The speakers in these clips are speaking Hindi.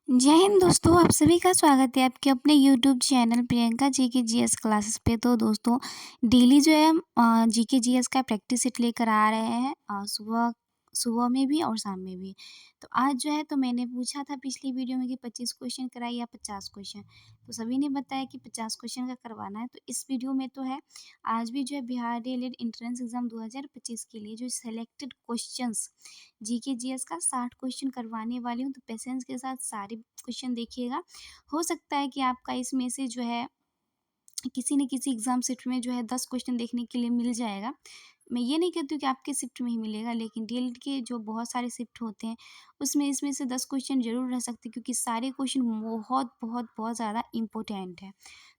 जय हिंद दोस्तों, आप सभी का स्वागत है आपके अपने YouTube channel Priyanka GK GS classes पे। तो दोस्तों डेली जो है हम जीके जीएस का प्रैक्टिस सेट लेकर आ रहे हैं सुबह सुबह में भी और शाम में भी। तो आज जो है तो मैंने पूछा था पिछली वीडियो में कि 25 क्वेश्चन कराइए या 50 क्वेश्चन, तो सभी ने बताया कि 50 क्वेश्चन का करवाना है। तो इस वीडियो में तो है आज भी जो है बिहार डीएलएड एंट्रेंस एग्जाम 2025 के लिए जो सेलेक्टेड क्वेश्चंस जीके जीएस का 60 क्वेश्चन करवाने वाली हूँ। तो पेशेंस के साथ सारे क्वेश्चन देखिएगा। हो सकता है कि आपका इसमें से जो है किसी न किसी एग्ज़ाम शिफ्ट में जो है 10 क्वेश्चन देखने के लिए मिल जाएगा। मैं ये नहीं कहती हूँ कि आपके शिफ्ट में ही मिलेगा, लेकिन डीएलएड के जो बहुत सारे शिफ्ट होते हैं उसमें इसमें से 10 क्वेश्चन ज़रूर रह सकते हैं, क्योंकि सारे क्वेश्चन बहुत बहुत बहुत ज़्यादा इम्पोर्टेंट है।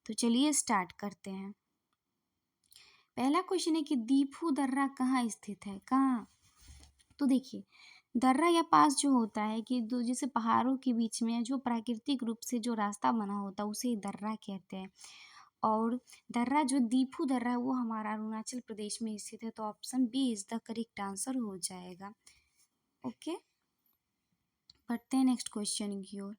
तो चलिए स्टार्ट करते हैं। पहला क्वेश्चन है कि दीफू दर्रा कहाँ स्थित है? कहाँ? तो देखिए, दर्रा या पास जो होता है कि दो जैसे पहाड़ों के बीच में जो प्राकृतिक रूप से जो रास्ता बना होता है उसे दर्रा कहते हैं। और दर्रा जो दीफू दर्रा है वो हमारा अरुणाचल प्रदेश में स्थित है। तो option B is the correct answer हो जाएगा। ओके, बढ़ते हैं नेक्स्ट क्वेश्चन की ओर।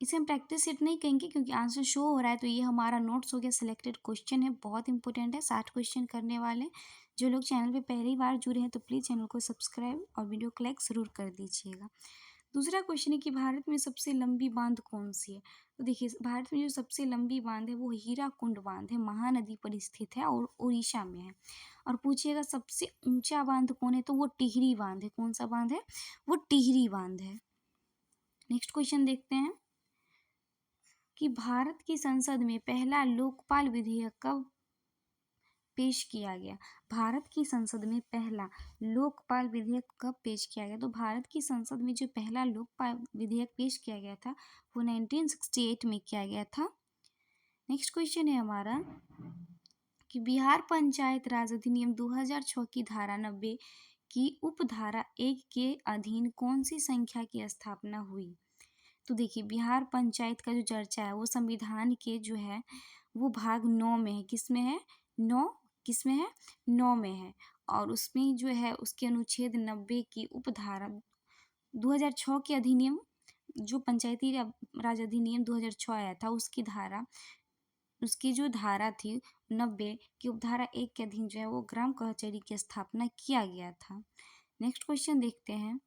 इसे हम प्रैक्टिस सेट नहीं कहेंगे क्योंकि आंसर शो हो रहा है, तो ये हमारा नोट्स हो गया। सिलेक्टेड क्वेश्चन है, बहुत इंपॉर्टेंट है, 60 क्वेश्चन करने वाले। जो लोग चैनल पे पहली बार जुड़े हैं तो प्लीज़ चैनल को सब्सक्राइब और वीडियो को लाइक ज़रूर कर दीजिएगा। दूसरा क्वेश्चन है कि भारत में सबसे लंबी बांध कौन सी है? तो देखिए, भारत में जो सबसे लंबी बांध है वो हीराकुंड बांध है, महानदी पर स्थित है और उड़ीसा में है। और पूछिएगा सबसे ऊंचा बांध कौन है, तो वो टिहरी बांध है। कौन सा बांध है? वो टिहरी बांध है। नेक्स्ट क्वेश्चन देखते हैं कि भारत की संसद में पहला लोकपाल विधेयक कब पेश किया गया? भारत की संसद में पहला लोकपाल विधेयक कब पेश किया गया? तो भारत की संसद में जो पहला लोकपाल विधेयक पेश किया गया था वो 1968 में किया गया था। नेक्स्ट क्वेश्चन है हमारा कि बिहार पंचायत राज अधिनियम 2006 की धारा 90 की उपधारा 1 के अधीन कौन सी संख्या की स्थापना हुई? तो देखिए, बिहार पंचायत का जो चर्चा है वो संविधान के जो है वो भाग 9 में है। किस में है? 9 किस में है? 9 में है। और उसमें जो है उसके अनुच्छेद 90 की उपधारा 2006 के अधिनियम, जो पंचायती राज अधिनियम 2006 आया था उसकी जो धारा थी 90 की उपधारा 1 के अधीन जो है वो ग्राम कचहरी की स्थापना किया गया था। नेक्स्ट क्वेश्चन देखते हैं।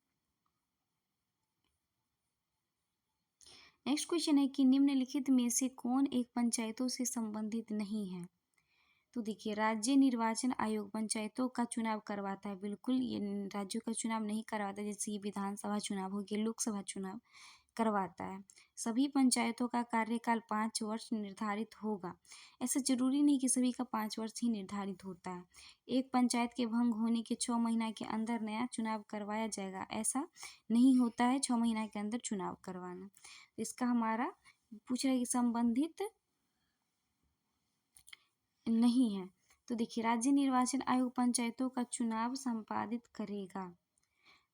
नेक्स्ट क्वेश्चन है कि निम्नलिखित में से कौन एक पंचायतों से संबंधित नहीं है? तो देखिए, राज्य निर्वाचन आयोग पंचायतों का चुनाव करवाता है। बिल्कुल, ये राज्यों का चुनाव नहीं करवाता, जैसे ये विधानसभा चुनाव हो गया, लोकसभा चुनाव करवाता है। सभी पंचायतों का कार्यकाल 5 वर्ष निर्धारित होगा। ऐसा जरूरी नहीं कि सभी का 5 वर्ष ही निर्धारित होता है। एक पंचायत के भंग होने के 6 महीना के अंदर नया चुनाव करवाया जाएगा, ऐसा नहीं होता है 6 महीना के अंदर चुनाव करवाना। इसका हमारा पूछ रहा है कि संबंधित नहीं है। तो देखिए, राज्य निर्वाचन आयोग पंचायतों का चुनाव संपादित करेगा।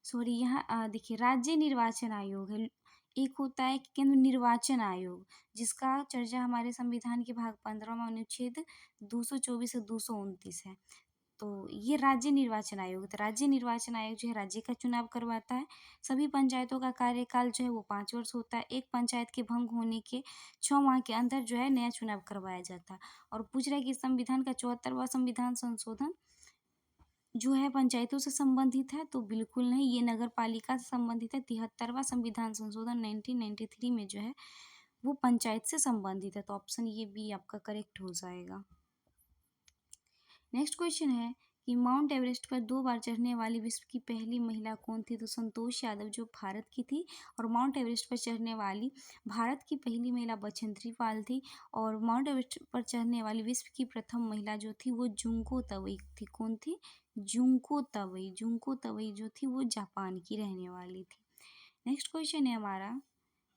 सॉरी, यहाँ देखिए, राज्य निर्वाचन आयोग है। एक होता है केंद्र निर्वाचन आयोग, जिसका चर्चा हमारे संविधान के भाग 15 में अनुच्छेद 224 से 229 है। तो ये राज्य निर्वाचन आयोग, तो राज्य निर्वाचन आयोग जो है राज्य का चुनाव करवाता है। सभी पंचायतों का कार्यकाल जो है वो 5 वर्ष होता है। एक पंचायत के भंग होने के 6 माह के अंदर जो है नया चुनाव करवाया जाता है। और पूछ रहा है कि संविधान का 74वां संविधान संशोधन जो है पंचायतों से संबंधित है, तो बिल्कुल नहीं, ये नगर पालिका से संबंधित है। 73वां संविधान संशोधन 1993 में जो है वो पंचायत से संबंधित है। तो ऑप्शन ये बी आपका करेक्ट हो जाएगा। नेक्स्ट क्वेश्चन है कि माउंट एवरेस्ट पर 2 बार चढ़ने वाली विश्व की पहली महिला कौन थी? तो संतोष यादव जो भारत की थी, और माउंट एवरेस्ट पर चढ़ने वाली भारत की पहली महिला बछेंद्री पाल थी। और माउंट एवरेस्ट पर चढ़ने वाली विश्व की प्रथम महिला जो थी वो जुंको तवई थी। कौन थी? जुंको तवई। जुंको तवई जो थी वो जापान की रहने वाली थी। नेक्स्ट क्वेश्चन है हमारा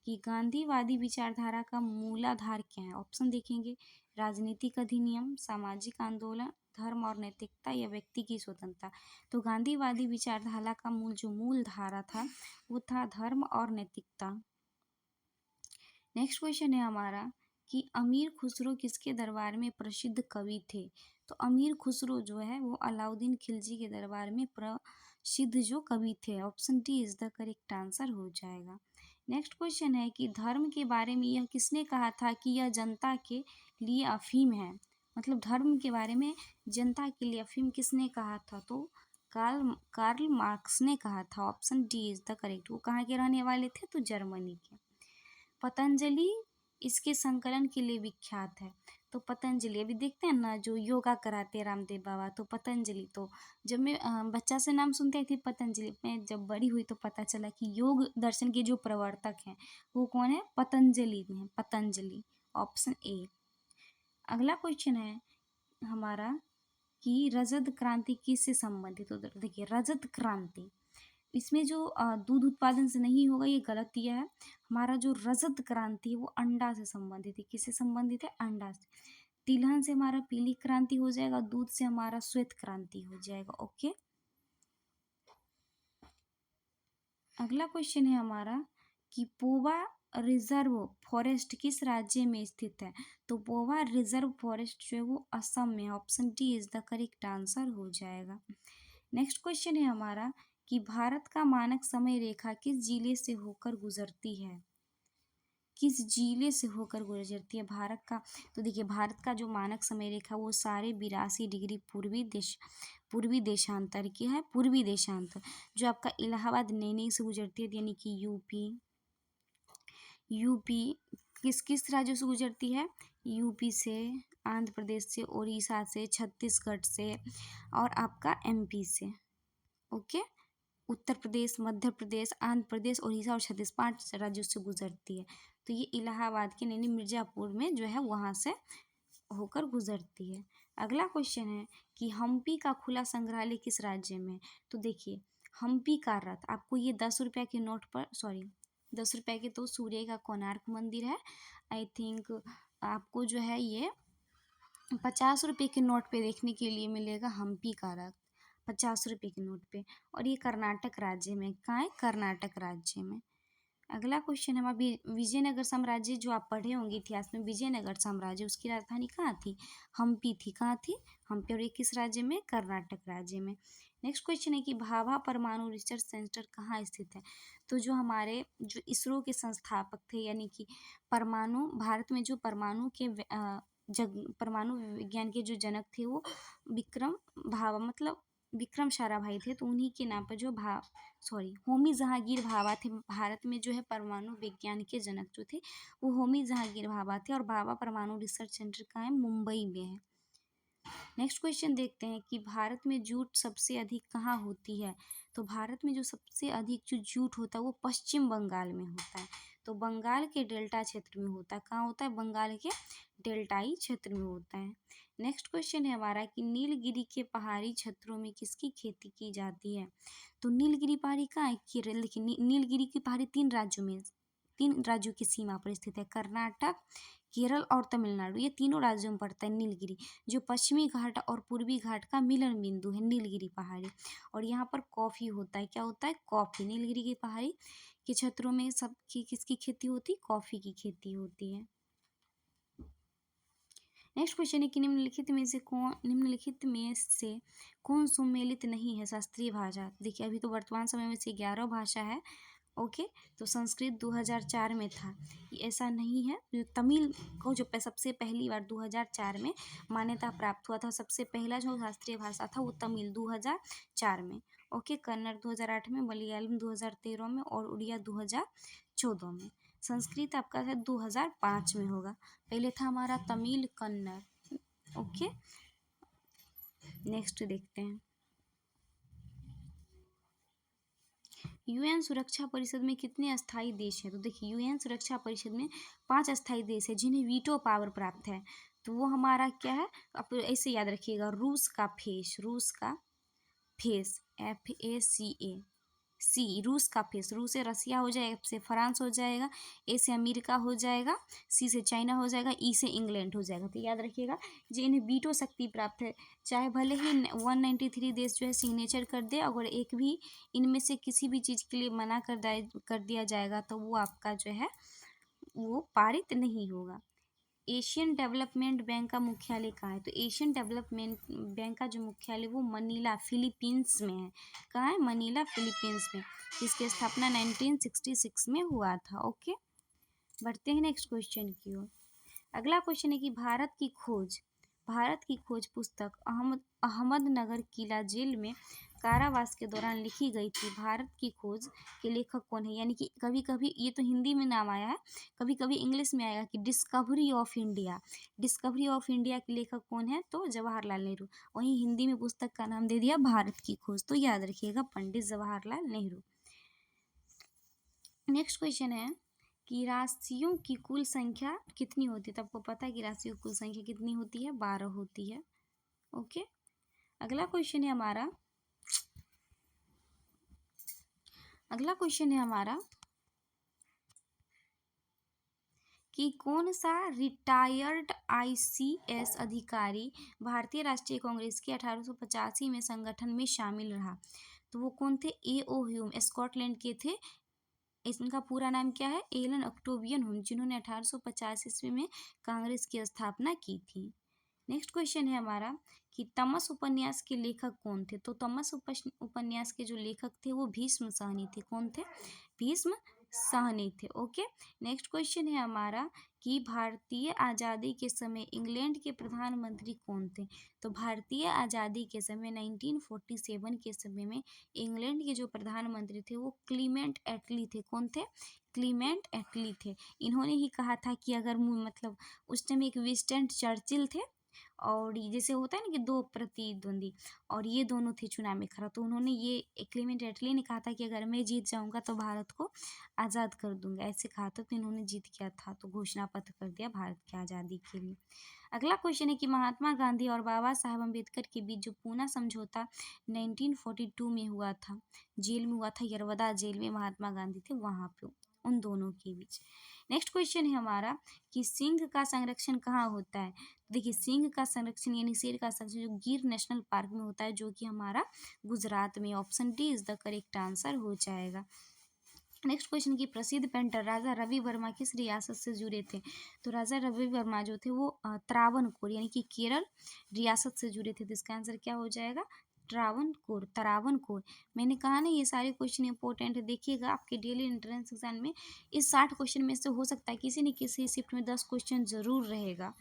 कि गांधीवादी विचारधारा का मूलाधार क्या है? ऑप्शन देखेंगे, राजनीतिक अधिनियम, सामाजिक आंदोलन, धर्म और नैतिकता या व्यक्ति की स्वतंत्रता। तो गांधीवादी विचारधारा का मूल धारा था वो था धर्म और नैतिकता। नेक्स्ट क्वेश्चन है हमारा कि अमीर खुसरो किसके दरबार में प्रसिद्ध कवि थे? तो अमीर खुसरो जो है वो अलाउद्दीन खिलजी के दरबार में सिद्ध जो कवि थे। Option D is the correct answer हो जाएगा। नेक्स्ट क्वेश्चन है कि धर्म के बारे में यह किसने कहा था कि यह जनता के लिए अफीम है। मतलब धर्म के बारे में जनता के लिए अफीम किसने कहा था, तो कार्ल कार्ल मार्क्स ने कहा था। Option D is the correct. वो कहाँ के रहने वाले थे, तो जर्मनी के। पतंजलि इसके संकलन के लिए विख्यात है। तो पतंजलि अभी देखते हैं ना जो योगा कराते हैं रामदेव बाबा, तो पतंजलि। तो जब मैं बच्चा से नाम सुनती थी पतंजलि, मैं जब बड़ी हुई तो पता चला कि योग दर्शन के जो प्रवर्तक हैं वो कौन है, पतंजलि हैं, पतंजलि। Option A. अगला क्वेश्चन है हमारा कि रजत क्रांति किससे संबंधित। तो देखिए रजत क्रांति, इसमें जो दूध उत्पादन से नहीं होगा, ये गलत दिया है। हमारा जो रजत क्रांति है वो अंडा से संबंधित है। किससे संबंधित है, अंडा से। तिलहन से हमारा पीली क्रांति हो जाएगा, दूध से हमारा श्वेत क्रांति हो जाएगा। ओके। अगला क्वेश्चन है हमारा कि पोवा रिजर्व फॉरेस्ट किस राज्य में स्थित है। तो पोवा रिजर्व फॉरेस्ट जो है वो असम में। Option D is the correct answer हो जाएगा। नेक्स्ट क्वेश्चन है हमारा कि भारत का मानक समय रेखा किस जिले से होकर गुजरती है। किस जिले से होकर गुजरती है भारत का। तो देखिए भारत का जो मानक समय रेखा वो सारे 82 डिग्री पूर्वी देशांतर की है। पूर्वी देशांतर जो आपका इलाहाबाद नैनी से गुजरती है, यानी कि यूपी किस किस राज्यों से गुजरती है, यूपी से, आंध्र प्रदेश से, उड़ीसा से, छत्तीसगढ़ से और आपका एमपी से। ओके। उत्तर प्रदेश, मध्य प्रदेश, आंध्र प्रदेश, उड़ीसा और छत्तीस 5 राज्यों से गुजरती है। तो ये इलाहाबाद के नैनी मिर्जापुर में जो है वहाँ से होकर गुजरती है। अगला क्वेश्चन है कि हम्पी का खुला संग्रहालय किस राज्य में। तो देखिए हम्पी का रथ आपको ये 10 रुपये के नोट पर, सॉरी 10 रुपये के, तो सूर्य का कोणार्क मंदिर है। आई थिंक आपको जो है ये 50 रुपये के नोट पे देखने के लिए मिलेगा हम्पी का रथ, 50 रुपये के नोट पे। और ये कर्नाटक राज्य में, कहाँ है, कर्नाटक राज्य में। अगला क्वेश्चन है अभी विजयनगर साम्राज्य जो आप पढ़े होंगे इतिहास में, विजयनगर साम्राज्य उसकी राजधानी कहाँ थी, हम्पी थी। कहाँ थी, हम्पी। और ये किस राज्य में, कर्नाटक राज्य में। नेक्स्ट क्वेश्चन है कि भाभा परमाणु रिसर्च सेंटर कहाँ स्थित है। तो जो हमारे जो इसरो के संस्थापक थे, यानी कि परमाणु, भारत में जो परमाणु के परमाणु विज्ञान के जो जनक थे वो विक्रम भाभा, मतलब विक्रम साराभाई थे। तो उन्हीं के नाम पर जो होमी जहांगीर भाभा थे। भारत में जो है परमाणु विज्ञान के जनक जो थे वो होमी जहांगीर भाभा थे। और भाभा परमाणु रिसर्च सेंटर कहाँ है, मुंबई में है। नेक्स्ट क्वेश्चन देखते हैं कि भारत में जूट सबसे अधिक कहाँ होती है। तो भारत में जो सबसे अधिक जो जूट होता है वो पश्चिम बंगाल में होता है। तो बंगाल के डेल्टा क्षेत्र में होता है। कहाँ होता है, बंगाल के डेल्टाई क्षेत्र में होता है। नेक्स्ट क्वेश्चन है हमारा कि नीलगिरी के पहाड़ी क्षेत्रों में किसकी खेती की जाती है। तो नीलगिरी पहाड़ी कहाँ है, केरल। देखिए नीलगिरी की पहाड़ी 3 राज्यों की सीमा पर स्थित है, कर्नाटक, केरल और तमिलनाडु। ये तीनों राज्यों में पड़ता है नीलगिरी, जो पश्चिमी घाट और पूर्वी घाट का मिलन बिंदु है नीलगिरी पहाड़ी। और यहाँ पर कॉफ़ी होता है। क्या होता है, कॉफ़ी। नीलगिरी की पहाड़ी के क्षेत्रों में किसकी खेती होती है, कॉफ़ी की खेती होती है। नेक्स्ट क्वेश्चन है कि निम्नलिखित में से कौन सुमेलित नहीं है शास्त्रीय भाषा। देखिए अभी तो वर्तमान समय में से 11 भाषा है। ओके। तो संस्कृत 2004 में था, ऐसा नहीं है। जो तमिल को जो सबसे पहली बार 2004 में मान्यता प्राप्त हुआ था, सबसे पहला जो शास्त्रीय भाषा था वो तमिल 2004 में। ओके। कन्नड़ 2008 में, मलयालम 2013 में और उड़िया 2014 में। संस्कृत आपका है 2005 में होगा। पहले था हमारा तमिल, कन्नड़। ओके। नेक्स्ट देखते हैं यूएन सुरक्षा परिषद में कितने अस्थायी देश हैं। तो देखिए यूएन सुरक्षा परिषद में 5 अस्थायी देश है जिन्हें वीटो पावर प्राप्त है। तो वो हमारा क्या है, आप ऐसे याद रखिएगा, रूस का फेस FACA, रूस का फेस। रूस से रसिया हो जाएगा, F से फ्रांस हो जाएगा, A से अमेरिका हो जाएगा, C से चाइना हो जाएगा, E से इंग्लैंड हो जाएगा। तो याद रखिएगा जो इन्हें वीटो शक्ति प्राप्त है, चाहे भले ही 193 देश जो है सिग्नेचर कर दे, अगर एक भी इनमें से किसी भी चीज़ के लिए मना कर दिया जाएगा तो वो आपका जो है वो पारित नहीं होगा। एशियन डेवलपमेंट बैंक का मुख्यालय कहाँ है? तो एशियन डेवलपमेंट बैंक का जो मुख्यालय वो मनीला फिलीपींस में है। कहाँ है? मनीला फिलीपींस में, जिसकी स्थापना 1966 में हुआ था। ओके, बढ़ते हैं नेक्स्ट क्वेश्चन की ओर। अगला क्वेश्चन है कि भारत की खोज पुस्तक अहमदनगर किला जेल में कारावास के दौरान लिखी गई थी। भारत की खोज के लेखक कौन है? यानी कि कभी कभी ये तो हिंदी में नाम आया है, कभी कभी इंग्लिश में आएगा कि discovery of India. Discovery of India के लेखक कौन है? तो जवाहरलाल नेहरू। वहीं हिंदी में पुस्तक का नाम दे दिया भारत की खोज, तो याद रखिएगा पंडित जवाहरलाल नेहरू। नेक्स्ट क्वेश्चन है कि राशियों की कुल संख्या कितनी होती है? तो आपको पता है कि राशियों की कुल संख्या कितनी होती है? 12 होती है। ओके, अगला क्वेश्चन है हमारा कि कौन सा रिटायर्ड आईसीएस अधिकारी भारतीय राष्ट्रीय कांग्रेस के 1885 में संगठन में शामिल रहा? तो वो कौन थे? ए.ओ. ह्यूम, स्कॉटलैंड के थे। इनका पूरा नाम क्या है? एलन ऑक्टेवियन ह्यूम, जिन्होंने 1850 ईस्वी में कांग्रेस की स्थापना की थी। नेक्स्ट क्वेश्चन है हमारा कि तमस उपन्यास के लेखक कौन थे? तो तमस उपन्यास के जो लेखक थे वो भीष्म सहनी थे। कौन थे? भीष्म सहनी थे। ओके, नेक्स्ट क्वेश्चन है हमारा कि भारतीय आज़ादी के समय इंग्लैंड के प्रधानमंत्री कौन थे? तो भारतीय आज़ादी के समय 1947 के समय में इंग्लैंड के जो प्रधानमंत्री थे वो क्लीमेंट एटली थे। कौन थे? क्लीमेंट एटली थे। इन्होंने ही कहा था कि अगर मतलब उस टाइम एक विंस्टन चर्चिल थे और जैसे होता है ना कि दो प्रतिद्वंदी, और ये दोनों थे चुनाव में खड़ा, तो उन्होंने ये क्लेमेंट एटली ने कहा था कि अगर मैं जीत जाऊंगा तो भारत को आज़ाद कर दूंगा, ऐसे कहा था। तो इन्होंने जीत किया था, तो घोषणा पत्र कर दिया भारत की आज़ादी के लिए। अगला क्वेश्चन है कि महात्मा गांधी और बाबा साहब अम्बेडकर के बीच जो पूना समझौता 1942 में हुआ था, जेल में हुआ था, यरवदा जेल में महात्मा गांधी थे वहाँ पे, उन दोनों के बीच। नेक्स्ट क्वेश्चन है हमारा कि सिंह का संरक्षण कहाँ होता है? देखिए, सिंह का संरक्षण यानी शेर का संरक्षण जो गिर नेशनल पार्क में होता है, जो कि हमारा गुजरात में। Option D is the correct answer हो जाएगा। नेक्स्ट क्वेश्चन की प्रसिद्ध पेंटर राजा रवि वर्मा किस रियासत से जुड़े थे? तो राजा रवि वर्मा जो थे वो त्रावणकोर यानी कि केरल रियासत से जुड़े थे। तो इसका आंसर क्या हो जाएगा? तरावनकोर। मैंने कहा ना ये सारे क्वेश्चन इंपॉर्टेंट है, देखिएगा आपके डेली एंट्रेंस एग्जाम में इस 60 क्वेश्चन में से हो सकता है किसी न किसी शिफ्ट में 10 क्वेश्चन जरूर रहेगा।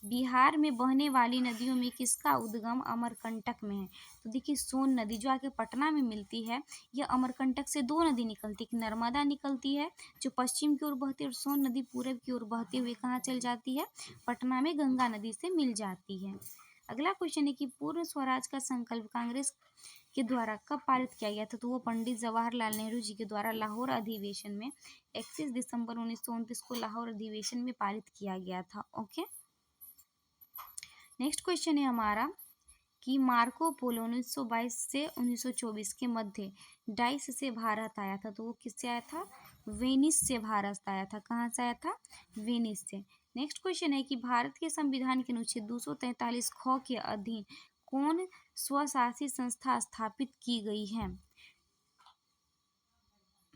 बिहार में बहने वाली नदियों में किसका उद्गम अमरकंटक में है? तो देखिए, सोन नदी जो आके पटना में मिलती है, यह अमरकंटक से दो नदी निकलती है, नर्मदा निकलती है जो पश्चिम की ओर बहती है, और सोन नदी पूरब की ओर बहते हुए कहाँ चल जाती है? पटना में गंगा नदी से मिल जाती है। अगला क्वेश्चन है कि पूर्ण स्वराज का संकल्प कांग्रेस के द्वारा कब पारित किया गया था? तो वो पंडित जवाहरलाल नेहरू जी के द्वारा लाहौर अधिवेशन में 31 दिसंबर 1929 को लाहौर अधिवेशन में पारित किया गया था। ओके, नेक्स्ट क्वेश्चन है हमारा कि मार्को पोलो 1922 से 1924 के मध्य डाइस से भारत आया था। तो वो किससे आया था? वेनिस से भारत आया था। कहाँ से आया था? वेनिस से। नेक्स्ट क्वेश्चन है कि भारत के संविधान के अनुच्छेद 243 ख के अधीन कौन स्वशासी संस्था स्थापित की गई है?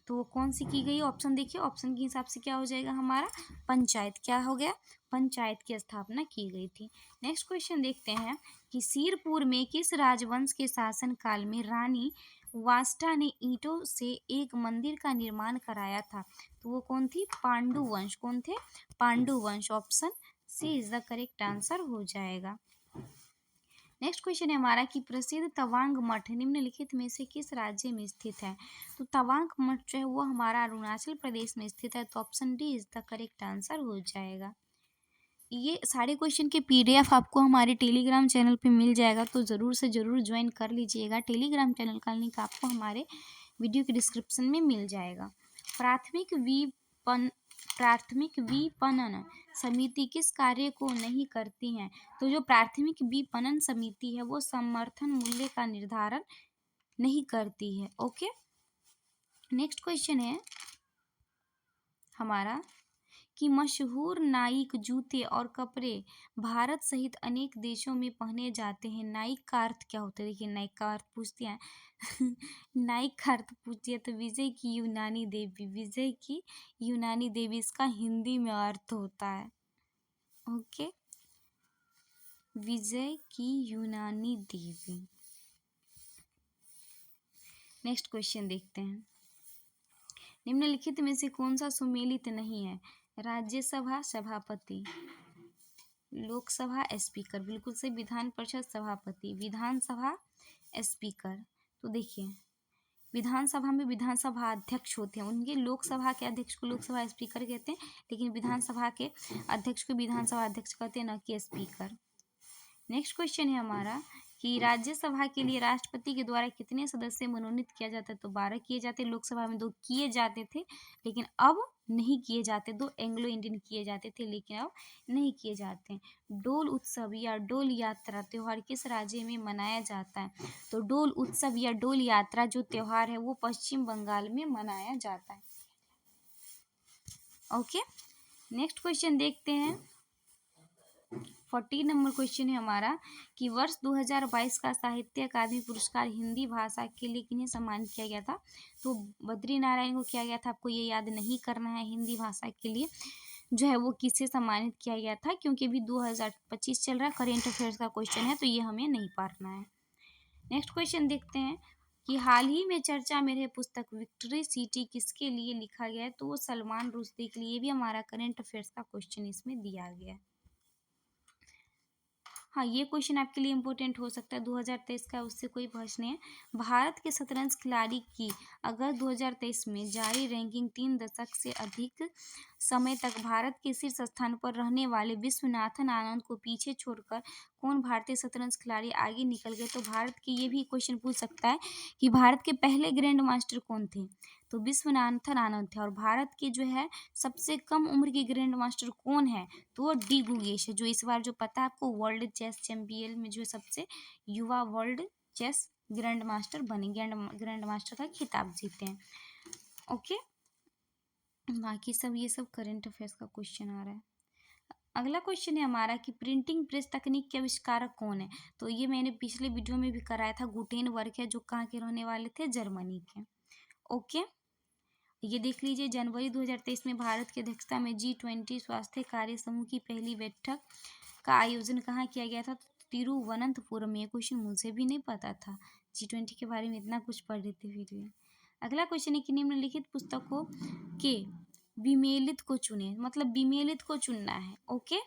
तो वो कौन सी की गई? ऑप्शन देखिए, ऑप्शन के हिसाब से क्या हो जाएगा हमारा? पंचायत। क्या हो गया? पंचायत की स्थापना की गई थी। नेक्स्ट क्वेश्चन देखते हैं कि सिरपुर में किस राजवंश के शासन काल में रानी वास्टा ने ईंटों से एक मंदिर का निर्माण कराया था? तो वो कौन थी? पांडु वंश। कौन थे? पांडु वंश। Option C is the correct answer हो जाएगा। नेक्स्ट क्वेश्चन है हमारा कि प्रसिद्ध तवांग मठ निम्नलिखित में से किस राज्य में स्थित है? तो तवांग मठ जो है वो हमारा अरुणाचल प्रदेश में स्थित है। तो option D is the correct answer हो जाएगा। ये सारे क्वेश्चन के पीडीएफ आपको हमारे टेलीग्राम चैनल पे मिल जाएगा, तो ज़रूर से ज़रूर ज्वाइन कर लीजिएगा। टेलीग्राम चैनल का लिंक आपको हमारे वीडियो के डिस्क्रिप्शन में मिल जाएगा। प्राथमिक विपणन प्राथमिक विपणन समिति किस कार्य को नहीं करती हैं? तो जो प्राथमिक विपणन समिति है वो समर्थन मूल्य का निर्धारण नहीं करती है। ओके, नेक्स्ट क्वेश्चन है हमारा कि मशहूर नाइक जूते और कपड़े भारत सहित अनेक देशों में पहने जाते हैं। नाइक का अर्थ क्या होता है? देखिए, नाइक का अर्थ पूछती है नाइक का अर्थ पूछती है तो विजय की यूनानी देवी, विजय की यूनानी देवी इसका हिंदी में अर्थ होता है। ओके, विजय की यूनानी देवी। नेक्स्ट क्वेश्चन देखते हैं। निम्नलिखित में से कौन सा सुमेलित नहीं है? राज्यसभा सभापति, लोकसभा स्पीकर, बिल्कुल से विधान परिषद सभापति, विधानसभा स्पीकर। तो देखिए, विधानसभा में विधानसभा अध्यक्ष होते हैं, उनके लोकसभा के अध्यक्ष को लोकसभा स्पीकर कहते हैं, लेकिन विधानसभा के अध्यक्ष को विधानसभा अध्यक्ष कहते हैं, न कि स्पीकर। नेक्स्ट क्वेश्चन है हमारा कि राज्यसभा के लिए राष्ट्रपति के द्वारा कितने सदस्य मनोनीत किया जाता है? तो 12 किए जाते। लोकसभा में 2 किए जाते थे, लेकिन अब नहीं किए जाते। 2 एंग्लो इंडियन किए जाते थे, लेकिन अब नहीं किए जाते। डोल उत्सव या डोल यात्रा त्योहार किस राज्य में मनाया जाता है? तो डोल उत्सव या डोल यात्रा जो त्योहार है वो पश्चिम बंगाल में मनाया जाता है। ओके, नेक्स्ट क्वेश्चन देखते हैं। 40 नंबर क्वेश्चन है हमारा कि वर्ष 2022 का साहित्य अकादमी पुरस्कार हिंदी भाषा के लिए किन्हें सम्मानित किया गया था? तो बद्री नारायण को किया गया था। आपको ये याद नहीं करना है, हिंदी भाषा के लिए जो है वो किसे सम्मानित किया गया था, क्योंकि अभी 2025 चल रहा है, करेंट अफेयर्स का क्वेश्चन है, तो ये हमें नहीं पढ़ना है। नेक्स्ट क्वेश्चन देखते हैं कि हाल ही में चर्चा में रहे पुस्तक विक्ट्री सिटी किसके लिए लिखा गया है? तो वो सलमान रुश्दी के लिए। भी हमारा करेंट अफेयर्स का क्वेश्चन इसमें दिया गया है। हाँ, ये क्वेश्चन आपके लिए इम्पोर्टेंट हो सकता है, 2023 का, उससे कोई बहस नहीं है। भारत के शतरंज खिलाड़ी की अगस्त 2023 में जारी रैंकिंग 3 दशक से अधिक समय तक भारत के शीर्ष स्थान पर रहने वाले विश्वनाथन आनंद को पीछे छोड़कर कौन भारतीय शतरंज खिलाड़ी आगे निकल गए? तो भारत के ये भी क्वेश्चन पूछ सकता है कि भारत के पहले ग्रैंड मास्टर कौन थे? तो विश्वनाथन आनंद थे। और भारत के जो है सबसे कम उम्र के ग्रैंड मास्टर कौन है? तो वो डी गुगेश है, जो इस बार जो पता है आपको वर्ल्ड चेस चैंपियन में जो सबसे युवा वर्ल्ड चेस ग्रैंड मास्टर बने, ग्रैंड मास्टर का खिताब जीते हैं। ओके, बाकी सब ये सब करंट अफेयर्स का क्वेश्चन आ रहा है। अगला क्वेश्चन है हमारा कि प्रिंटिंग प्रेस तकनीक के आविष्कारक कौन है? तो ये मैंने पिछले वीडियो में भी कराया था। गुटेनबर्ग है, जो कहाँ के रहने वाले थे? जर्मनी के। ओके, ये देख लीजिए, जनवरी 2023 में भारत की अध्यक्षता में G20 स्वास्थ्य कार्य समूह की पहली बैठक का आयोजन कहाँ किया गया था? तिरुवनंतपुरम। ये क्वेश्चन मुझे भी नहीं पता था, G20 के बारे में इतना कुछ पढ़ रही थी वीडियो। अगला क्वेश्चन है कि निम्नलिखित पुस्तकों के विमेलित को चुने, मतलब विमेलित को चुनना है। Okay,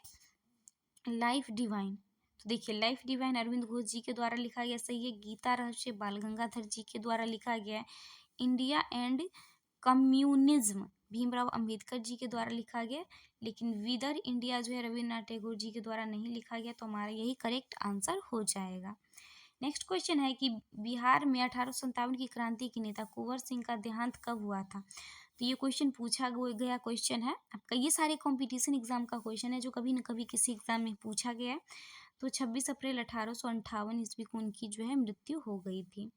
life divine. तो देखिए, लाइफ डिवाइन अरविंद घोष जी के द्वारा लिखा गया, सही है। गीता रहस्य बाल गंगाधर जी के द्वारा लिखा गया है। India and communism Bhimrao Ambedkar ji के द्वारा लिखा गया, लेकिन विदर इंडिया जो है रविन्द्रनाथ टैगोर जी के द्वारा नहीं लिखा गया, तो हमारा यही करेक्ट आंसर हो जाएगा। नेक्स्ट क्वेश्चन है कि बिहार में 1857 की क्रांति के नेता कुंवर सिंह का देहांत कब हुआ था? तो ये क्वेश्चन पूछा गया क्वेश्चन है आपका, ये सारे कंपटीशन एग्जाम का क्वेश्चन है जो कभी न कभी किसी एग्जाम में पूछा गया है। तो 26 अप्रैल 1858 ईस्वी को उनकी जो है मृत्यु हो गई थी।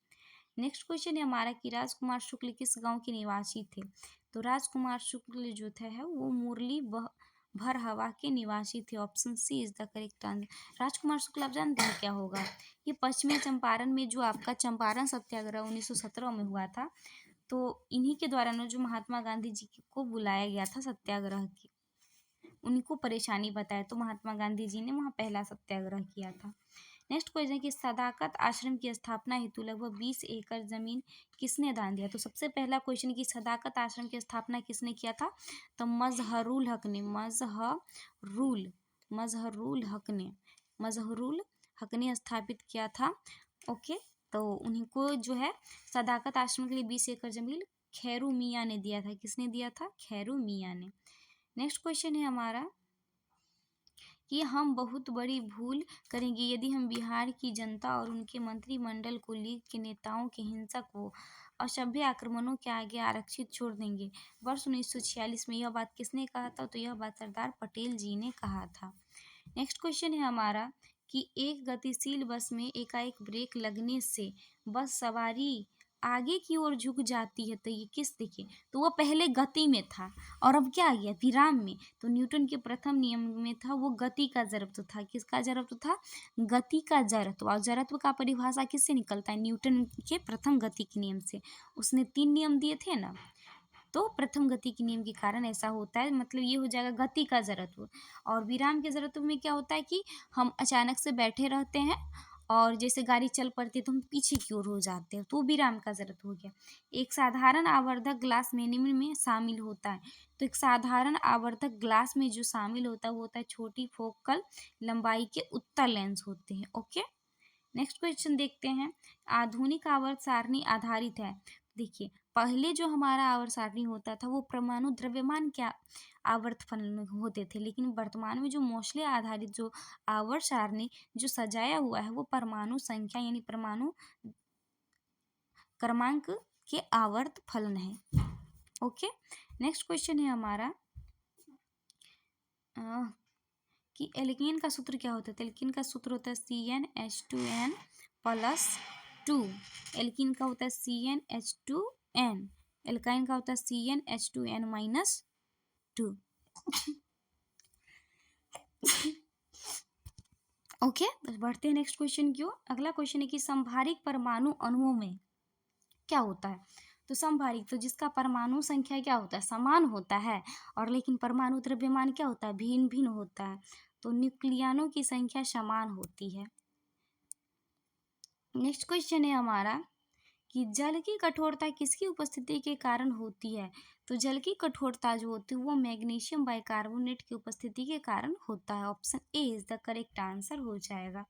नेक्स्ट क्वेश्चन है हमारा कि राजकुमार शुक्ल किस गांव के निवासी थे? तो राजकुमार शुक्ल जो थे है वो मुरली भरहवा के निवासी थे। Option C is the correct answer. Rajkumar Shukla आप जानते हैं क्या होगा? ये पश्चिमी चंपारण में जो आपका चंपारण सत्याग्रह 1917 में हुआ था, तो इन्हीं के द्वारा ना जो महात्मा गांधी जी को बुलाया गया था सत्याग्रह की, उनको परेशानी बताया, तो महात्मा गांधी जी ने वहाँ पहला सत्याग्रह किया था। नेक्स्ट क्वेश्चन है कि सदाकत आश्रम की स्थापना हेतु लगभग 20 एकड़ जमीन किसने दान दिया? तो सबसे पहला क्वेश्चन कि सदाकत आश्रम की स्थापना किसने किया था? तो मजहरुल हक ने। मजहरुल हक ने स्थापित किया था। ओके, तो उन्हीं को जो है सदाकत आश्रम के लिए 20 एकड़ जमीन खैरू मियाँ ने दिया था। किसने दिया था? खैरू मियाँ ने। नेक्स्ट क्वेश्चन है हमारा कि हम बहुत बड़ी भूल करेंगे यदि हम बिहार की जनता और उनके मंत्रिमंडल को लीग के नेताओं के हिंसक व असभ्य आक्रमणों के आगे आरक्षित छोड़ देंगे। वर्ष 1946 में यह बात किसने कहा था? तो यह बात सरदार पटेल जी ने कहा था। नेक्स्ट क्वेश्चन है हमारा कि एक गतिशील बस में एकाएक ब्रेक लगने से बस सवारी आगे की ओर झुक जाती है, तो ये किस? देखिए, तो वो पहले गति में था और अब क्या आ गया? विराम में। तो न्यूटन के प्रथम नियम में था वो गति का जड़त्व था। किसका जड़त्व था? गति का जड़त्व। और जड़त्व का परिभाषा किससे निकलता है? न्यूटन के प्रथम गति के नियम से। उसने 3 नियम दिए थे ना, तो प्रथम गति के नियम के कारण ऐसा होता है, मतलब ये हो जाएगा गति का जड़त्व। और विराम के जड़त्व में क्या होता है कि हम अचानक से बैठे रहते हैं और जैसे गाड़ी चल पड़ती है तो हम पीछे की ओर हो जाते हैं, तो विराम का जड़त्व हो गया। एक साधारण आवर्धक ग्लास में निम्न में शामिल होता है। तो एक साधारण आवर्धक ग्लास में जो शामिल होता है वो होता है छोटी फोकल लंबाई के उत्तल लेंस होते हैं। ओके, नेक्स्ट क्वेश्चन देखते हैं। आधुनिक आवर्त सारणी आधारित है। देखिए, पहले जो हमारा आवर्त सारणी होता था वो परमाणु द्रव्यमान के आवर्त फलन होते थे, लेकिन वर्तमान में जो मोस्टली आधारित जो आवर्त सारणी जो सजाया हुआ है वो परमाणु संख्या यानी परमाणु क्रमांक के आवर्त फलन है। ओके, नेक्स्ट क्वेश्चन है हमारा कि एल्केन का सूत्र क्या होता है। तो एल्केन का सूत्र होता है CnH2n प्लस 2। एल्कीन का होता है CnH2n। एल्काइन का होता है CnH2n माइनस 2। ओके, तो बढ़ते हैं नेक्स्ट क्वेश्चन की ओर। अगला क्वेश्चन है कि संभारिक परमाणु अणुओं में क्या होता है। तो संभारिक, तो जिसका परमाणु संख्या क्या होता है, समान होता है, और लेकिन परमाणु द्रव्यमान क्या होता है, भिन्न भिन्न होता है। तो न्यूक्लियनों की संख्या समान होती है। नेक्स्ट क्वेश्चन है हमारा कि जल की कठोरता किसकी उपस्थिति के कारण होती है। तो जल की कठोरता जो होती है वो मैग्नीशियम बाइकार्बोनेट की उपस्थिति के कारण होता है। Option A is the correct answer हो जाएगा।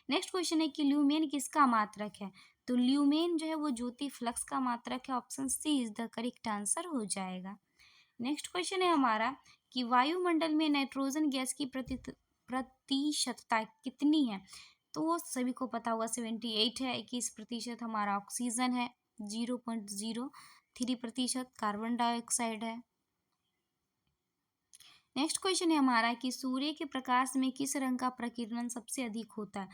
नेक्स्ट क्वेश्चन है कि ल्यूमेन किसका मात्रक है। तो ल्यूमेन जो है वो ज्योति फ्लक्स का मात्रक है। Option C is the correct answer हो जाएगा। नेक्स्ट क्वेश्चन है हमारा कि वायुमंडल में नाइट्रोजन गैस की प्रतिशतता कितनी है। तो वो सभी को पता होगा 78 है। 21% हमारा ऑक्सीजन है, 0.03% कार्बन डाइऑक्साइड है। नेक्स्ट क्वेश्चन है हमारा कि सूर्य के प्रकाश में किस रंग का प्रकीर्णन सबसे अधिक होता है।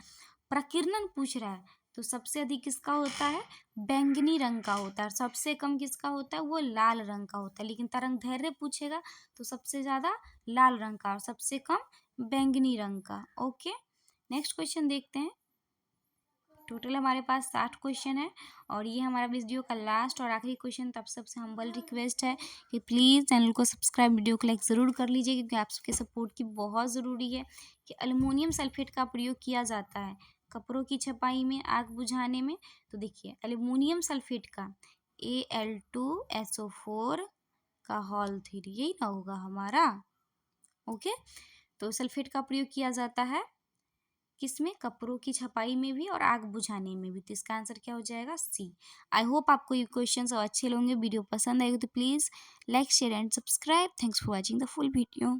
प्रकीर्णन पूछ रहा है, तो सबसे अधिक किसका होता है, बैंगनी रंग का होता है। सबसे कम किसका होता है, वो लाल रंग का होता है। लेकिन तरंग दैर्घ्य पूछेगा तो सबसे ज़्यादा लाल रंग का और सबसे कम बैंगनी रंग का। ओके, नेक्स्ट क्वेश्चन देखते हैं। टोटल हमारे पास 60 क्वेश्चन है और ये हमारा वीडियो का लास्ट और आखिरी क्वेश्चन। तब सबसे हम्बल रिक्वेस्ट है कि प्लीज़ चैनल को सब्सक्राइब, वीडियो को लाइक ज़रूर कर लीजिए, क्योंकि आप सबके सपोर्ट की बहुत ज़रूरी है। कि एल्युमिनियम सल्फेट का प्रयोग किया जाता है कपड़ों की छपाई में, आग बुझाने में। तो देखिए, एल्युमिनियम सल्फेट का Al2SO4 का हॉल 3 यही ना होगा हमारा। ओके, तो सल्फेट का प्रयोग किया जाता है किसमें, कपड़ों की छपाई में भी और आग बुझाने में भी। तो इसका आंसर क्या हो जाएगा, सी। आई होप आपको ये क्वेश्चंस अच्छे लगेंगे। वीडियो पसंद आएगा तो please like share and subscribe. Thanks for watching the full video.